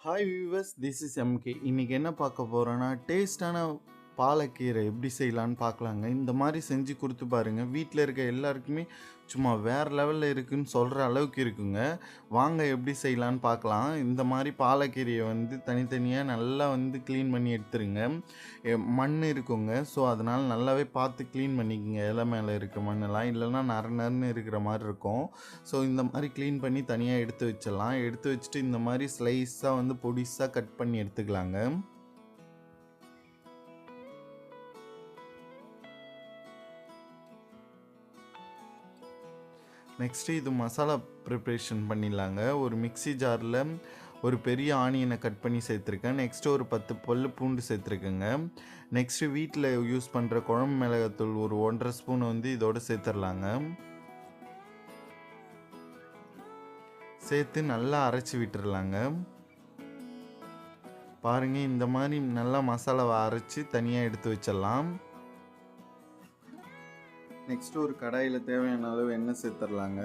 Hi viewers, this is MK. இன்றைக்கி என்ன பார்க்க போகிறோன்னா, டேஸ்டான பாலக்கீரை எப்படி செய்யலான்னு பார்க்கலாங்க. இந்த மாதிரி செஞ்சு கொடுத்து பாருங்கள். வீட்டில் இருக்க எல்லாருக்குமே சும்மா வேறு லெவலில் இருக்குதுன்னு சொல்கிற அளவுக்கு இருக்குங்க. வாங்க எப்படி செய்யலான்னு பார்க்கலாம். இந்த மாதிரி பாலக்கீரையை தனித்தனியாக நல்லா க்ளீன் பண்ணி எடுத்துருங்க. மண் இருக்குங்க, ஸோ அதனால் நல்லாவே பார்த்து க்ளீன் பண்ணிக்கோங்க. இலை மேலே இருக்க மண்ணெல்லாம் இல்லைன்னா நறுன்னு இருக்கிற மாதிரி இருக்கும். ஸோ இந்த மாதிரி க்ளீன் பண்ணி தனியாக எடுத்து வச்சிடலாம். எடுத்து வச்சுட்டு இந்த மாதிரி ஸ்லைஸாக பொடிசாக கட் பண்ணி எடுத்துக்கலாங்க. நெக்ஸ்ட்டு இது மசாலா ப்ரிப்ரேஷன் பண்ணிடலாங்க. ஒரு மிக்ஸி ஜாரில் ஒரு பெரிய ஆனியனை கட் பண்ணி சேர்த்துருக்கேன். நெக்ஸ்ட்டு ஒரு 10 பல் பூண்டு சேர்த்துருக்கேங்க. நெக்ஸ்ட்டு வீட்டில் யூஸ் பண்ணுற குழம்பு மிளகாத்தூள் ஒரு 1.5 ஸ்பூன் இதோடு சேர்த்துடலாங்க. சேர்த்து நல்லா அரைச்சி விட்டுறலாங்க. பாருங்கள், இந்த மாதிரி நல்லா மசாலாவை அரைச்சி தனியாக எடுத்து வச்சிடலாம். நெக்ஸ்ட்டு ஒரு கடாயில் தேவையான அளவு எண்ணெய் சேர்த்துடலாங்க.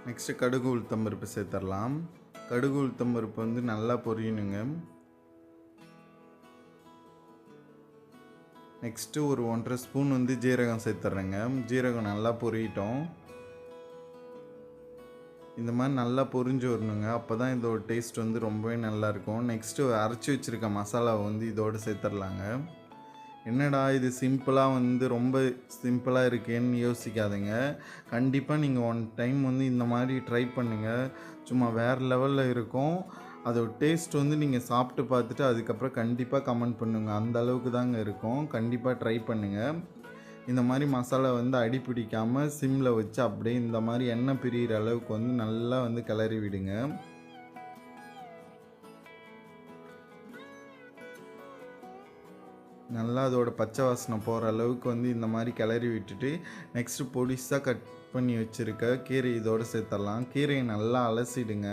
நெக்ஸ்ட்டு கடுகு உளுத்தம்பருப்பு சேர்த்துடலாம். கடுகு உளுத்தம்பருப்பு நல்லா பொரியணுங்க. நெக்ஸ்ட்டு ஒரு 1.5 ஸ்பூன் ஜீரகம் சேர்த்துட்றேங்க. ஜீரகம் நல்லா பொரியட்டும். இந்த மாதிரி நல்லா பொரிஞ்சு வரணுங்க. அப்போ தான் இதோட டேஸ்ட் ரொம்பவே நல்லாயிருக்கும். நெக்ஸ்ட்டு அரைச்சி வச்சுருக்க மசாலாவை இதோடு சேர்த்துடலாங்க. என்னடா இது சிம்பிளாக ரொம்ப சிம்பிளாக இருக்கேன்னு யோசிக்காதீங்க. கண்டிப்பாக நீங்கள் ஒன் டைம் இந்த மாதிரி ட்ரை பண்ணுங்கள். சும்மா வேறு லெவலில் இருக்கும். அதோட டேஸ்ட் நீங்கள் சாப்பிட்டு பார்த்துட்டு அதுக்கப்புறம் கண்டிப்பாக கமெண்ட் பண்ணுங்கள். அந்த அளவுக்கு தாங்க இருக்கும். கண்டிப்பாக ட்ரை பண்ணுங்கள். இந்த மாதிரி மசாலா அடி பிடிக்காமல் சிம்மில் வச்சு அப்படியே இந்த மாதிரி எண்ணெய் பிரிகிற அளவுக்கு நல்லா கிளறி விடுங்க. நல்லா அதோட பச்சை வாசனை போகிற அளவுக்கு இந்த மாதிரி கிளறி விட்டுட்டு நெக்ஸ்ட்டு பொடிசாக கட் பண்ணி வச்சுருக்க கீரை இதோடு சேர்த்துடலாம். கீரையை நல்லா அலசிடுங்க.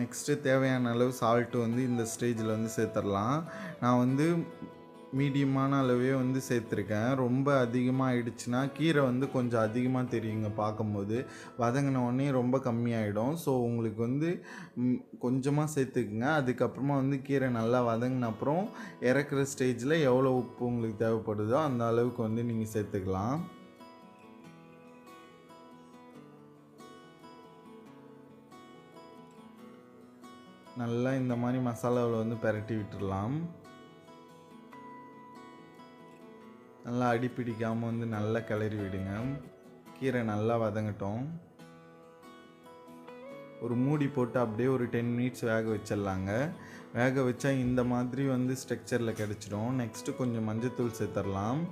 நெக்ஸ்ட்டு தேவையான அளவு சால்ட்டு இந்த ஸ்டேஜில் சேர்த்துடலாம். நான் மீடியமான அளவே சேர்த்துருக்கேன். ரொம்ப அதிகமாக ஆயிடுச்சுன்னா கீரை கொஞ்சம் அதிகமாக தெரியுங்க பார்க்கும்போது. வதங்கின உடனே ரொம்ப கம்மியாயிடும். ஸோ உங்களுக்கு கொஞ்சமாக சேர்த்துக்குங்க. அதுக்கப்புறமா கீரை நல்லா வதங்கின அப்புறம் இறக்குற ஸ்டேஜில் எவ்வளோ உப்பு உங்களுக்கு தேவைப்படுதோ அந்த அளவுக்கு நீங்கள் சேர்த்துக்கலாம். நல்லா இந்த மாதிரி மசாலாவில் பெரட்டி விட்டுடலாம். நல்லா அடி பிடிக்காமல் நல்லா கிளறி விடுங்க. கீரை நல்லா வதங்கட்டும். ஒரு மூடி போட்டு அப்படியே ஒரு 10 மினிட்ஸ் வேக வச்சிடலாங்க. வேக வச்சா இந்த மாதிரி ஸ்ட்ரக்சரில் கிடச்சிடும். நெக்ஸ்ட்டு கொஞ்சம் மஞ்சத்தூள் சேர்த்துடலாம்.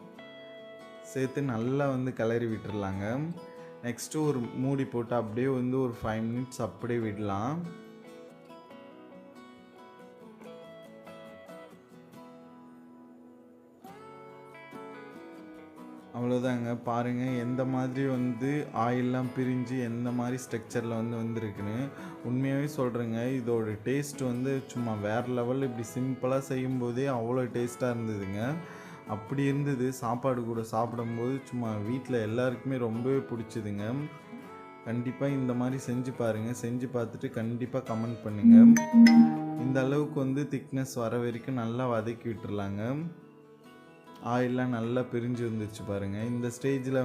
சேர்த்து நல்லா கிளறி விட்டுடலாங்க. நெக்ஸ்ட்டு ஒரு மூடி போட்டு அப்படியே ஒரு 5 மினிட்ஸ் அப்படியே விடலாம். அவ்வளோதாங்க. பாருங்கள் எந்த மாதிரி ஆயிலெலாம் பிரிஞ்சு எந்த மாதிரி ஸ்ட்ரக்சரில் வந்திருக்குன்னு. உண்மையாகவே சொல்கிறேங்க, இதோட டேஸ்ட் சும்மா வேறு லெவலில் இப்படி சிம்பிளாக செய்யும்போதே அவ்வளோ டேஸ்ட்டாக இருந்ததுங்க. அப்படி இருந்தது. சாப்பாடு கூட சாப்பிடும்போது சும்மா வீட்டில் எல்லாருக்குமே ரொம்பவே பிடிச்சிதுங்க. கண்டிப்பாக இந்த மாதிரி செஞ்சு பாருங்கள். செஞ்சு பார்த்துட்டு கண்டிப்பாக கமெண்ட் பண்ணுங்கள். இந்த அளவுக்கு திக்னஸ் வர வரைக்கும் நல்லா வதக்கி விட்டுறலாங்க. ஆயிலெலாம் நல்லா பிரிஞ்சு வந்துருச்சு பாருங்கள். இந்த ஸ்டேஜில்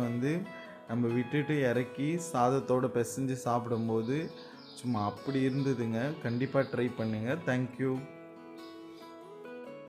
நம்ம விட்டுட்டு இறக்கி சாதத்தோடு பிசைஞ்சு சாப்பிடும்போது சும்மா அப்படி இருந்ததுங்க. கண்டிப்பாக ட்ரை பண்ணுங்கள். தேங்க்யூ.